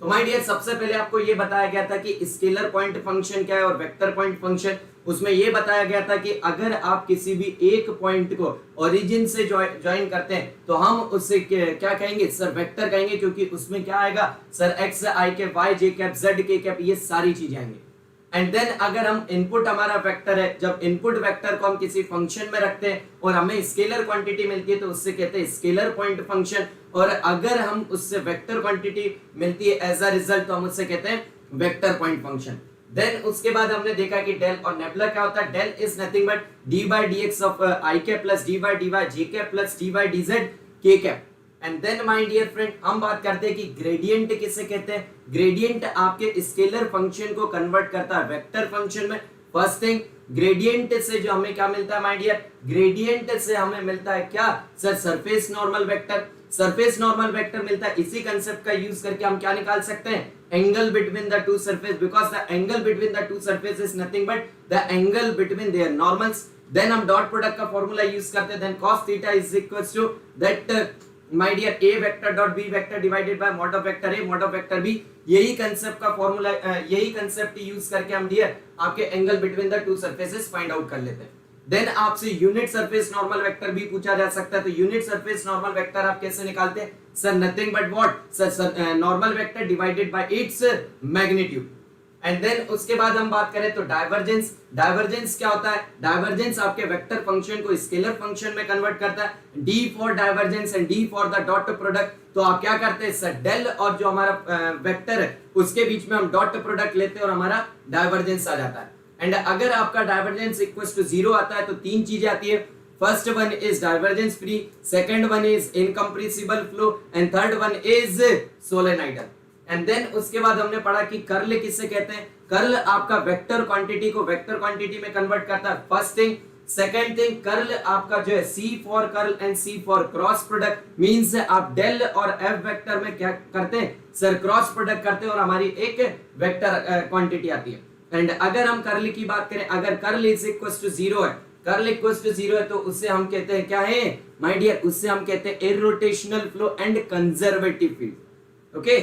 तो my dear, सबसे पहले आपको ये बताया गया था कि स्केलर पॉइंट फंक्शन क्या है और वेक्टर पॉइंट फंक्शन। उसमें ये बताया गया था कि अगर आप किसी भी एक पॉइंट को ओरिजिन से ज्वाइन करते हैं तो हम उससे क्या कहेंगे सर, वेक्टर कहेंगे, क्योंकि उसमें क्या आएगा सर, एक्स आई cap, Y j cap, Z के कैप, ये सारी चीजें आएंगी। एंड देन अगर हम इनपुट हमारा वेक्टर है, जब इनपुट वेक्टर को हम किसी फंक्शन में रखते हैं और हमें स्केलर क्वांटिटी मिलती है तो उससे कहते हैं स्केलर पॉइंट फंक्शन। और अगर हम उससे वेक्टर क्वांटिटी मिलती है एज अ रिजल्ट तो हम उससे कहते हैं वेक्टर पॉइंट फंक्शन। देन उसके बाद हमने देखा कि डेल और नेबुला क्या होता है। Del is nothing but d by d x of i cap plus d by d y j cap plus d by d z के cap. And then my dear friend, हम बात करते हैं कि ग्रेडियंट किसे कहते हैं। ग्रेडियंट आपके स्केलर फंक्शन को कन्वर्ट करता है वेक्टर फंक्शन में। फर्स्ट थिंग, ग्रेडियंट से जो हमें क्या मिलता है माय डियर, ग्रेडियंट से हमें मिलता है क्या sir, surface normal vector. Surface normal vector मिलता है, इसी कंसेप्ट का यूज करके हम क्या निकाल सकते हैं, angle between the two surface, because the angle between the two surface is nothing but the angle between their normals. Then हम डॉट प्रोडक्ट का फॉर्मूला यूज करते हैं, then cos theta is equals to that my dear a vector dot b vector divided by mod of vector a mod of vector b। यही concept का formula, यही concept use करके हम dear आपके angle between the to surfaces find out कर लेते हैं। Then आपसे यूनिट सरफेस नॉर्मल वेक्टर भी पूछा जा सकता है, तो यूनिट सरफेस नॉर्मल वेक्टर आप कैसे निकालते हैं sir, nothing but what sir, normal vector divided by its magnitude. And then उसके बाद हम बात करें तो डाइवर्जेंस। डाइवर्जेंस क्या होता है, डाइवर्जेंस आपके वेक्टर फंक्शन को स्केलर फंक्शन में कन्वर्ट करता है। D for divergence and D for the dot product. तो आप क्या करते हैं सर, डेल और जो हमारा वेक्टर है उसके बीच में हम डॉट प्रोडक्ट लेते हैं और हमारा डाइवर्जेंस आ जाता है। एंड अगर आपका डाइवर्जेंस इक्वल्स टू 0 आता है तो तीन चीजें आती है। First one is divergence free, second one is incompressible flow and third one is solenoidal. And then उसके बाद हमने पढ़ा कि कर्ल किससे कहते हैं। कर्ल आपका वेक्टर क्वांटिटी को वेक्टर क्वांटिटी में कन्वर्ट करता है, first thing. Second thing, curl आपका जो है C for curl and C for cross product, means आप डेल और F वेक्टर में क्या करते हैं सर, क्रॉस प्रोडक्ट करते हैं और हमारी एक वेक्टर क्वांटिटी आती है। एंड अगर हम कर्ल की बात करें, अगर कर्ल इज इक्वल्स टू 0 है, कर्ल इक्वल्स टू 0 है तो उससे हम कहते हैं क्या है माय डियर, उससे हम कहते हैं irrotational flow and conservative field. Okay